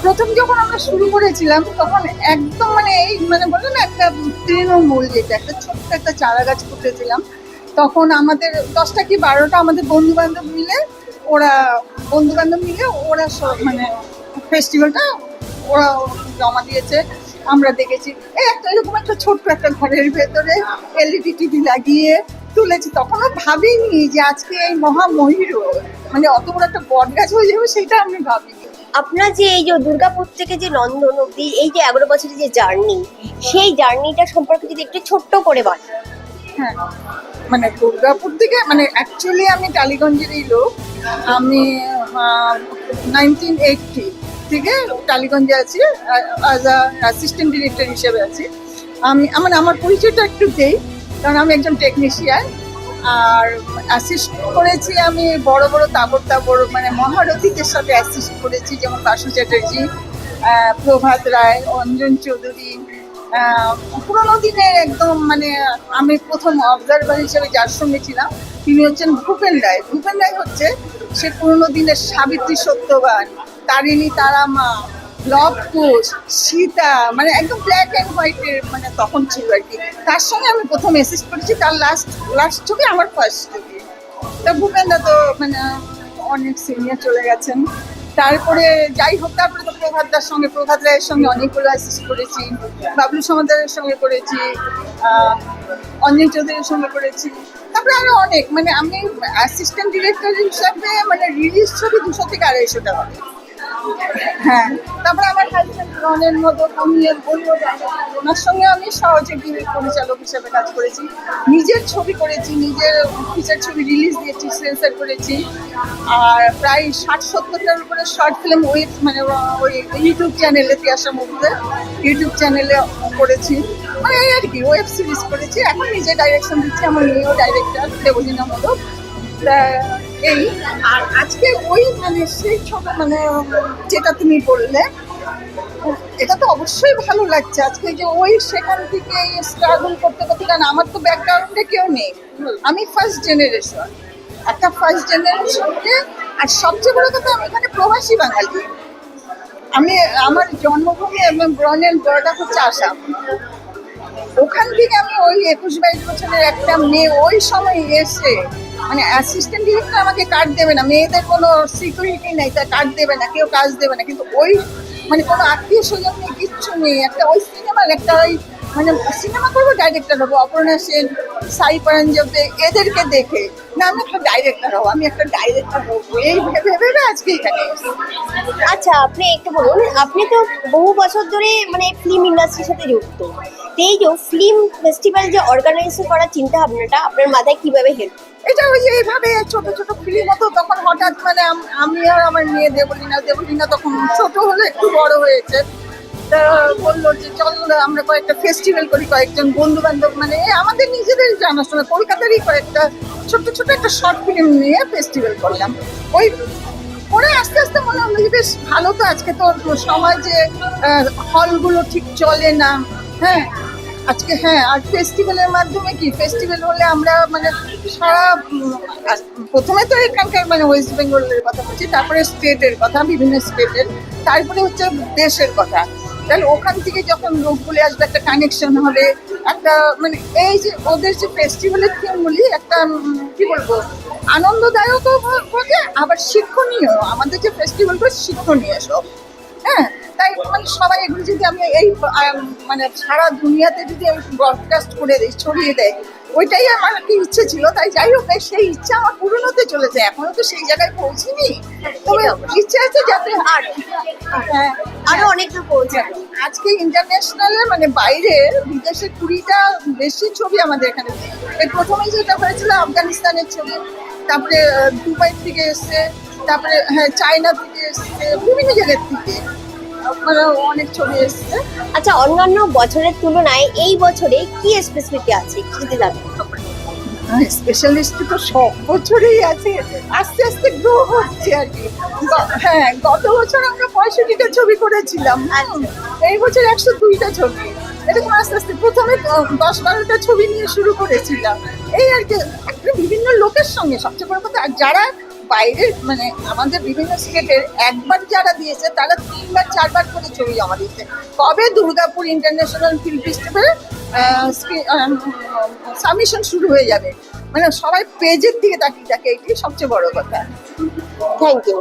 প্রথম যখন আমরা শুরু করেছিলাম তখন একদম মানে এই মানে বলে না একটা তৃণমূল, যেটা একটা ছোট্ট একটা চারা গাছ পুঁতেছিলাম। তখন আমাদের 10টা কি 12টা আমাদের বন্ধু বান্ধব মিলে ওরা সব মানে ফেস্টিভ্যালটা ওরা জমা দিয়েছে। আমরা দেখেছি এই একটা এরকম একটা ছোট্ট একটা ঘরের ভেতরে এলইডি টিভি লাগিয়ে তুলেছি। তখনও ভাবিনি যে আজকে এই মহামহির মানে অত বড় একটা বট গাছ হয়ে যাবে, সেটা আমি ভাবিনি। আপনার যে এই যে দুর্গাপুর থেকে যে নন্দন অব্দি এই যে 11 বছরের যে জার্নি, সেই জার্নিটা সম্পর্কে যদি একটু ছোট্ট করে বলেন। হ্যাঁ, মানে দুর্গাপুর থেকে মানে অ্যাকচুয়ালি আমি টালিগঞ্জেরই লোক। আমি 1980 থেকে টালিগঞ্জে আছি, অ্যাজ অ্যাসিস্ট্যান্ট ডিরেক্টর হিসেবে আছি। আমার পরিচয়টা একটু দেই, কারণ আমি একজন টেকনিশিয়ান। আর অ্যাসিস্ট করেছি আমি বড় বড় তাবড় মানে মহারথীদের সাথে অ্যাসিস্ট করেছি, যেমন বাসু চ্যাটার্জি, প্রভাত রায়, অঞ্জন চৌধুরী। পুরোনো দিনের একদম মানে আমি প্রথম অবজারভার হিসেবে যার সঙ্গে ছিলাম তিনি হচ্ছেন ভূপেন রায়। ভূপেন রায় হচ্ছে সে পুরোনো দিনের সাবিত্রী সত্যবান, তারিণী তারামা, লব কুশ, সীতা, মানে একদম ব্ল্যাক অ্যান্ড হোয়াইটের মানে তখন ছিল আর কি। তার সঙ্গে আমি প্রথম অ্যাসিস্ট করেছি, তার লাস্ট ছবি আমার ফার্স্ট ছবি। তা ভূপেনদা তো মানে অনেক সিনিয়র চলে গেছেন। তারপরে যাই হোক, তারপরে তো প্রভাত রায়ের সঙ্গে অনেকগুলো অ্যাসিস্ট করেছি, বাবলু সমাদারের সঙ্গে করেছি, অঞ্জন চৌধুরীর সঙ্গে করেছি। তারপরে আরো অনেক, মানে আমি অ্যাসিস্ট্যান্ট ডিরেক্টর হিসাবে মানে রিলিজ ছবি 200 থেকে 250টা হবে। হ্যাঁ, তারপরে আমার হাজবেন্ড রনের মতো ওনার সঙ্গে আমি সহযোগী পরিচালক হিসেবে কাজ করেছি। নিজের ছবি করেছি, নিজের ফিচার ছবি রিলিজ দিয়েছি, সেন্সার করেছি। আর প্রায় 60-70টার উপরে শর্ট ফিল্ম মানে ওই ইউটিউব চ্যানেলে তিয়াশা মুভিতে ইউটিউব চ্যানেলে করেছি। মানে এই আর কি, ওয়েব সিরিজ করেছি। এখন নিজে ডাইরেকশন দিচ্ছি, আমার মেয়েও ডাইরেক্টর দেবলীনা মোদক। এই আর আজকে ওই মানে সেই ছোট মানে যেটা তুমি বললে, এটা তো অবশ্যই ভালো লাগছে আজকে যে ওই সেখান থেকে স্ট্রাগল করতে করতে। কারণ আমার তো ব্যাকগ্রাউন্ডে কেউ নেই, আমি ফার্স্ট জেনারেশন, একটা ফার্স্ট জেনারেশনকে। আর সবচেয়ে বড় কথা, আমি এখানে প্রবাসী বাঙালি। আমার জন্মভূমি এবং ব্রনের বড়টা হচ্ছে আসাম। ওখান থেকে আমি ওই 21-22 বছরের একটা মেয়ে ওই সময় এসে মানে অ্যাসিস্ট্যান্ট ডিরেক্টর আমাকে কার্ড দেবে না, মেয়েদের কোনো সিকিউরিটি নেই, তাই কার্ড দেবে না, কেউ কাজ দেবে না, কিন্তু ওই মানে কোনো আত্মীয় স্বজন নেই, কিচ্ছু নেই। একটা ওই সিনেমার একটা ওই মানে সিনেমা করবো, ডাইরেক্টর হবো, অপর্ণা সেন, সাই পাঞ্জাবে, এদেরকে দেখে না আমি একটা ডাইরেক্টর হবো, আমি একটা ডাইরেক্টর হবো, এই ভেবে ভেবে আজকে এখানে এসেছি। আচ্ছা, আপনি একটু বলুন, আপনি তো বহু বছর ধরে মানে ফিল্ম ইন্ডাস্ট্রির সাথে যুক্ত। তো এই যে ফিল্ম ফেস্টিভ্যাল যে অর্গানাইজেশন করার চিন্তা ভাবনাটা আপনার মাথায় কিভাবে হেল্প? এটা ওই যে এইভাবে ছোট ছোট ফিল্ম হতো, তখন হঠাৎ মানে আমি আর আমার মেয়ে দেবলীনা তখন ছোট হলে একটু বড় হয়েছে। তা বললো যে চল আমরা কয়েকটা ফেস্টিভ্যাল করি, কয়েকজন বন্ধু বান্ধব মানে আমাদের নিজেদের জানাশোনা কলকাতারই কয়েকটা ছোট ছোট একটা শর্ট ফিল্ম নিয়ে ফেস্টিভ্যাল করলাম। ওই পরে আস্তে আস্তে মনে হলো যে বেশ ভালো, তো আজকে তো সমাজে হলগুলো ঠিক চলে না। হ্যাঁ, আজকে হ্যাঁ, আর ফেস্টিভ্যালের মাধ্যমে কি, ফেস্টিভ্যাল হলে আমরা মানে সারা প্রথমে তো এখানকার মানে ওয়েস্ট বেঙ্গলের কথা বলছি, তারপরে স্টেটের কথা, বিভিন্ন স্টেটের, তারপরে হচ্ছে দেশের কথা। তাহলে ওখান থেকে যখন লোকগুলি আসবে, একটা কানেকশন হবে, একটা মানে এই যে ওদের যে ফেস্টিভ্যালের থিমগুলি একটা কি বলবো আনন্দদায়কও হবে, আবার শিক্ষণীয়। আমাদের যে ফেস্টিভ্যালগুলো শিক্ষণীয় সব। হ্যাঁ, তাই মানে সবাই এগুলো যদি আমি এই মানে সারা দুনিয়াতে যদি আমি ব্রডকাস্ট করে দিই, ছড়িয়ে দেয়, ওইটাই আমার কি ইচ্ছে ছিল। তাই যাই হোক, সেই ইচ্ছা আমার পূরণ হতে চলেছে। এখনো তো সেই জায়গায় পৌঁছিনি, তবে ইচ্ছে আছে যাতে আর আরো অনেক দূর পৌঁছাবে। আজকে ইন্টারন্যাশনালে মানে বাইরে বিদেশে 20টা বেশি ছবি আমাদের এখানে। এই প্রথমেই যেটা হয়েছিল আফগানিস্তানের ছবি, তারপরে দুবাই থেকে এসছে, তারপরে হ্যাঁ চায়না থেকে এসছে, বিভিন্ন জায়গার থেকে মানে অনেক ছবি এসছে। আচ্ছা, অন্যান্য বছরের তুলনায় এই বছরে কি স্পেসিফিক আছে যদি জানেন? স্পেশালিস্ট তো সব বছরেই আছে, আস্তে আস্তে গ্রো হচ্ছে আর কি। হ্যাঁ, গত বছর আমরা 65টা ছবি করেছিলাম, এই বছর 102টা ছবি। এরকম আস্তে আস্তে, প্রথমে 10-12টা ছবি নিয়ে শুরু করেছিলাম, এই আর কি। একটা বিভিন্ন লোকের সঙ্গে, সবচেয়ে বড় কথা যারা বাইরের মানে আমাদের বিভিন্ন স্টেটের একবার যারা দিয়েছে তারা 3বার 4বার করে ছবি জমা দিচ্ছে। কবে Durgapur international film festival submission শুরু হয়ে যাবে, মানে সবাই পেজের দিকে তাকিয়ে থাকে, এটাই সবচেয়ে বড় কথা। Thank you.